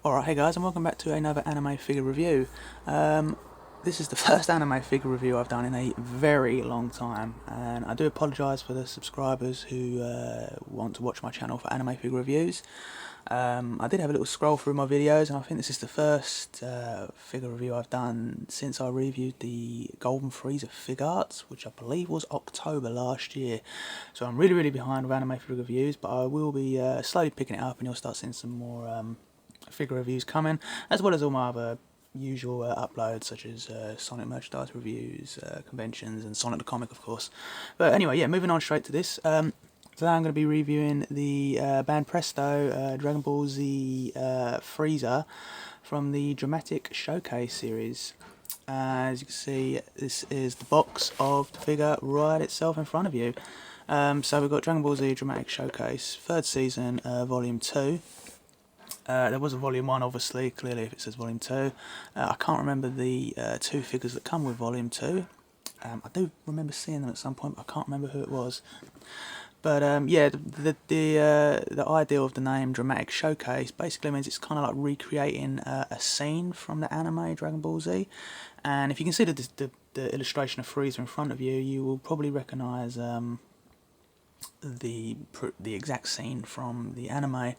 Alright, hey guys, and welcome back to another anime figure review. This is the first anime figure review I've done in a very long time, and I do apologise for the subscribers who want to watch my channel for anime figure reviews. I did have a little scroll through my videos, and I think this is the first figure review I've done since I reviewed the Golden Frieza fig arts, which I believe was October last year. So I'm really behind with anime figure reviews, but I will be slowly picking it up, and you'll start seeing some more figure reviews coming, as well as all my other usual uploads such as Sonic merchandise reviews, conventions, and Sonic the Comic, of course. But anyway, yeah, moving on straight to this. Today I'm going to be reviewing the Band Presto Dragon Ball Z Frieza from the Dramatic Showcase series. As you can see, this is the box of the figure right itself in front of you. So we've got Dragon Ball Z Dramatic Showcase, 3rd season, Volume 2. There was a Volume 1, obviously, clearly if it says Volume 2. I can't remember the two figures that come with Volume 2. I do remember seeing them at some point, but I can't remember who it was. But yeah, the idea of the name Dramatic Showcase basically means it's kind of like recreating a scene from the anime Dragon Ball Z. And if you can see the illustration of Frieza in front of you, you will probably recognise the exact scene from the anime,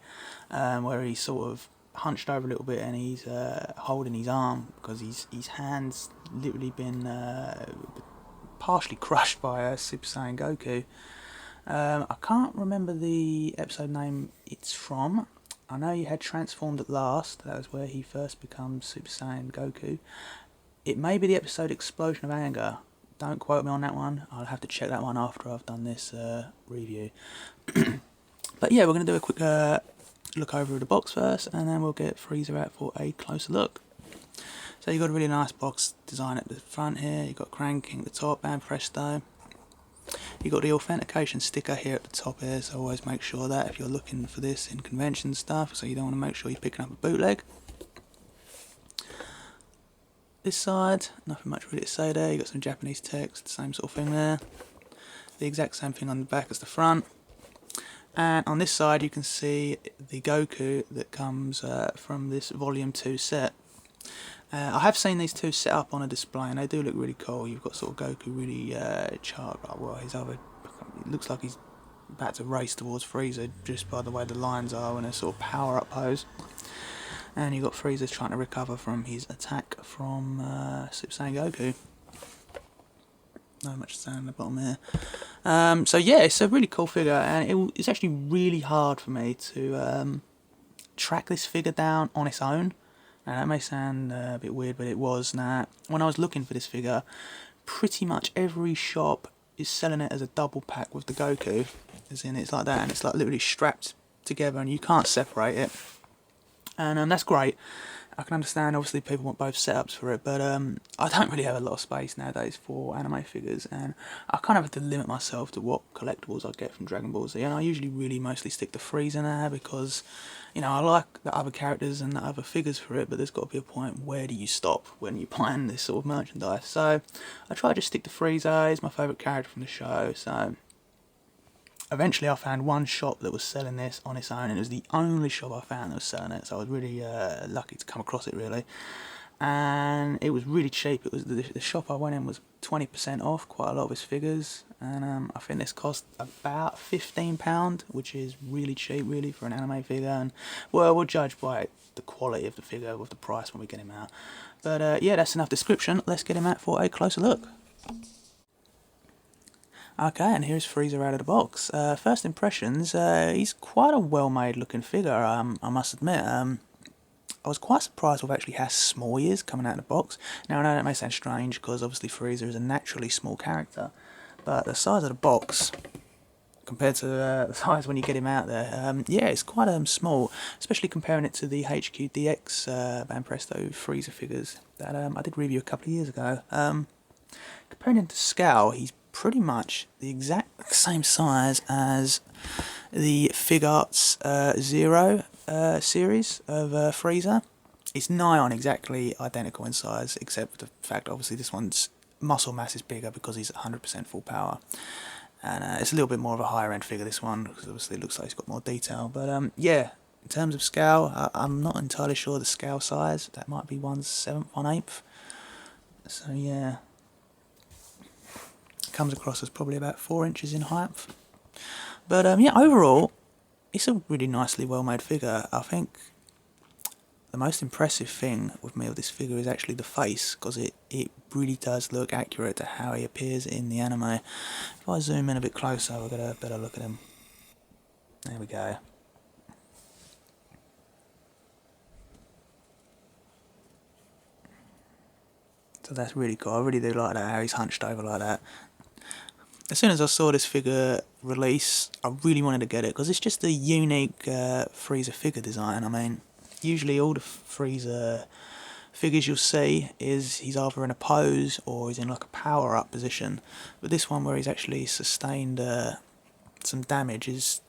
where he's sort of hunched over a little bit and he's holding his arm because his hand's literally been partially crushed by Super Saiyan Goku. I can't remember the episode name it's from. I know he had transformed at last. That was where he first becomes Super Saiyan Goku. It may be the episode Explosion of Anger. Don't quote me on that one. I'll have to check that one after I've done this review. But yeah, we're going to do a quick look over the box first, and then we'll get Frieza out for a closer look. So you've got a really nice box design at the front here. You've got cranking at the top, Band Presto. You've got the authentication sticker here at the top here, so always make sure that if you're looking for this in convention stuff, so you don't want to make sure you're picking up a bootleg. This side, nothing much really to say there. You've got some Japanese text, same sort of thing there. The exact same thing on the back as the front. And on this side you can see the Goku that comes from this Volume 2 set. I have seen these two set up on a display and they do look really cool. You've got sort of Goku really charged up. Well, it looks like he's about to race towards Frieza just by the way the lines are in a sort of power up pose. And you've got Frieza trying to recover from his attack from Super Saiyan Goku. Not much sand on the bottom there. So yeah, it's a really cool figure, and it's actually really hard for me to track this figure down on its own. Now that may sound a bit weird, but it was. Now, when I was looking for this figure, pretty much every shop is selling it as a double pack with the Goku. As in, it's like that, and it's like literally strapped together, and you can't separate it. And that's great. I can understand, obviously, people want both setups for it, but I don't really have a lot of space nowadays for anime figures, and I kind of have to limit myself to what collectibles I get from Dragon Ball Z, and I usually really mostly stick to Frieza now, because, you know, I like the other characters and the other figures for it, but there's got to be a point, where do you stop when you're buying this sort of merchandise? So I try to just stick to Frieza. He's my favourite character from the show, so eventually I found one shop that was selling this on its own, and it was the only shop I found that was selling it, so I was really lucky to come across it, really. And it was really cheap. It was the shop I went in was 20% off quite a lot of his figures, and I think this cost about £15, which is really cheap, really, for an anime figure. And well, we'll judge by the quality of the figure with the price when we get him out. But yeah, that's enough description. Let's get him out for a closer look. Okay, and here's Frieza out of the box. First impressions, he's quite a well-made looking figure, I must admit. I was quite surprised with actually how small he is coming out of the box. Now, I know that may sound strange, because obviously Frieza is a naturally small character, but the size of the box, compared to the size when you get him out there, yeah, it's quite small, especially comparing it to the HQ DX Band Presto Frieza figures that I did review a couple of years ago. Comparing him to scale, he's pretty much the exact same size as the Fig Arts Zero series of Frieza. It's nigh on exactly identical in size, except for the fact obviously this one's muscle mass is bigger because he's 100% full power. And it's a little bit more of a higher end figure, this one, because obviously it looks like he's got more detail. But yeah, In terms of scale, I'm not entirely sure the scale size. That might be 1/7, 1/8. So yeah, comes across as probably about 4 inches in height. But yeah, overall, it's a really nicely well made figure. I think the most impressive thing with me of this figure is actually the face, because it really does look accurate to how he appears in the anime. If I zoom in a bit closer, we'll get a better look at him. There we go. So that's really cool. I really do like that, how he's hunched over like that. As soon as I saw this figure release, I really wanted to get it, because it's just a unique Frieza figure design. I mean, usually all the Frieza figures you'll see is he's either in a pose or he's in like a power-up position. But this one where he's actually sustained some damage is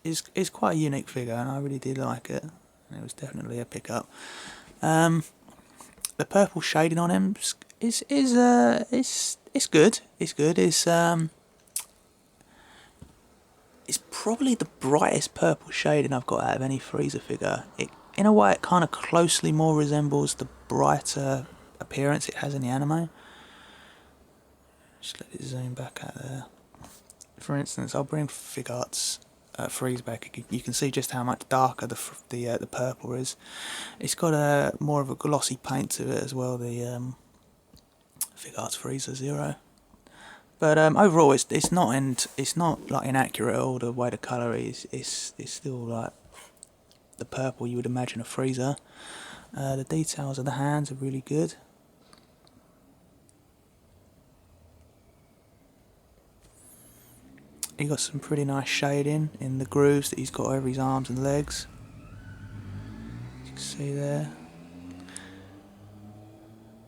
quite a unique figure, and I really did like it. And it was definitely a pickup. The purple shading on him is good. It's good. It's probably the brightest purple shading I've got out of any Frieza figure. In a way, it kind of closely more resembles the brighter appearance it has in the anime. Just let it zoom back out there. For instance, I'll bring Figuarts Frieza back. You can see just how much darker the purple is. It's got a more of a glossy paint to it as well. The Figuarts Frieza Zero. But overall, it's not like inaccurate all the way the colour is. It's still like the purple you would imagine a Frieza. The details of the hands are really good. He got some pretty nice shading in the grooves that he's got over his arms and legs. You can see there.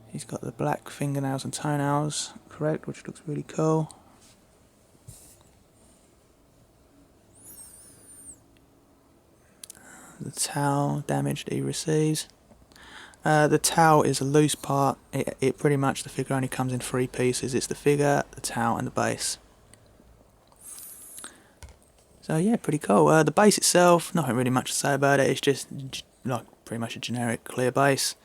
He's got the black fingernails and toenails, correct, which looks really cool. The towel damage that he receives. The towel is a loose part. It pretty much, the figure only comes in 3 pieces. It's the figure, the towel and the base. So yeah, pretty cool. The base itself, nothing really much to say about it. It's just like pretty much a generic clear base.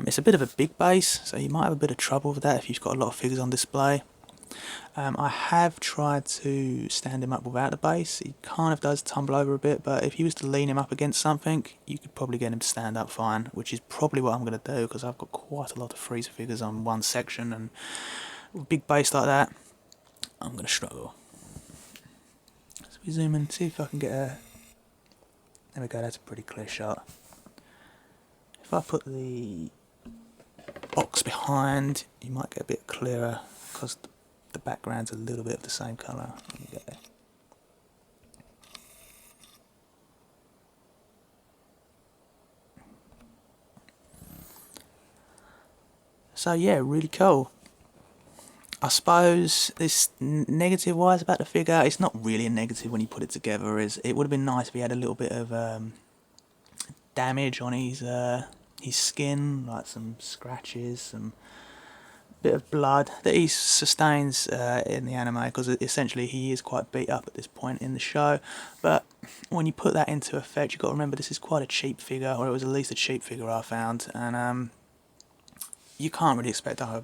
It's a bit of a big base, so you might have a bit of trouble with that if you've got a lot of figures on display. I have tried to stand him up without the base. He kind of does tumble over a bit, but if you was to lean him up against something, you could probably get him to stand up fine, which is probably what I'm going to do, because I've got quite a lot of Frieza figures on one section, and with a big base like that, I'm going to struggle. So we zoom in, see if I can get a... There we go, that's a pretty clear shot. If I put the box behind, you might get a bit clearer, because the background's a little bit of the same colour. So yeah, really cool. I suppose this negative wise about the figure, it's not really a negative when you put it together. It would have been nice if he had a little bit of damage on his skin, like some scratches, some bit of blood that he sustains in the anime, because essentially he is quite beat up at this point in the show. But when you put that into effect, you've got to remember this is quite a cheap figure, or it was at least a cheap figure I found, and you can't really expect a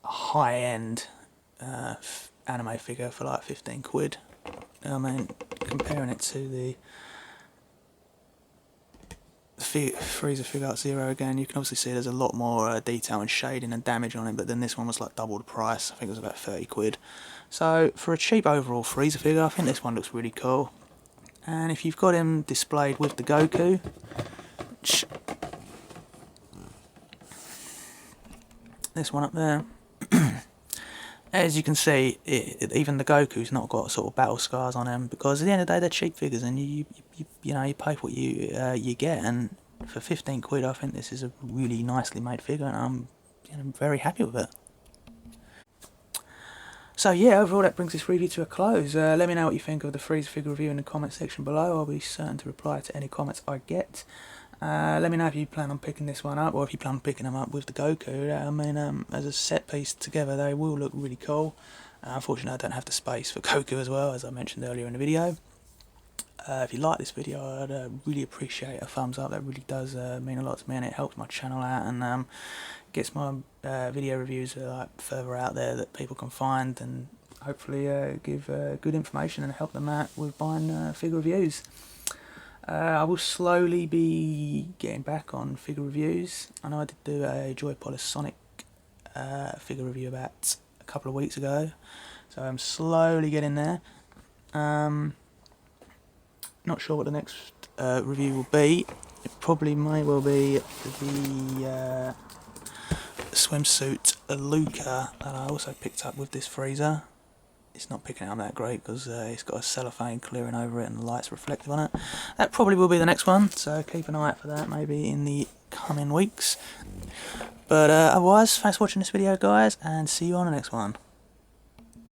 high-end anime figure for like 15 quid. I mean, comparing it to the Frieza Figuarts Zero again, you can obviously see there's a lot more detail and shading and damage on it, but then this one was like double the price. I think it was about 30 quid. So for a cheap overall Frieza figure, I think this one looks really cool. And if you've got him displayed with the Goku, this one up there, as you can see, even the Goku's not got sort of battle scars on him, because at the end of the day they're cheap figures, and you know, you pay for what you get, and for 15 quid I think this is a really nicely made figure, and I'm very happy with it. So yeah, overall that brings this review to a close. Let me know what you think of the Frieza figure review in the comment section below. I'll be certain to reply to any comments I get. Let me know if you plan on picking this one up, or if you plan on picking them up with the Goku. I mean, as a set piece together, they will look really cool. Unfortunately, I don't have the space for Goku as well, as I mentioned earlier in the video. If you like this video, I'd really appreciate a thumbs up. That really does mean a lot to me, and it helps my channel out, and gets my video reviews like further out there that people can find, and hopefully give good information and help them out with buying figure reviews. I will slowly be getting back on figure reviews. I know I did do a Joy Polish Sonic figure review about a couple of weeks ago, so I'm slowly getting there. Not sure what the next review will be. It probably may well be the swimsuit Luca that I also picked up with this Frieza. It's not picking it up that great because it's got a cellophane clearing over it and the light's reflective on it. That probably will be the next one, so keep an eye out for that maybe in the coming weeks. But otherwise, thanks for watching this video, guys, and see you on the next one.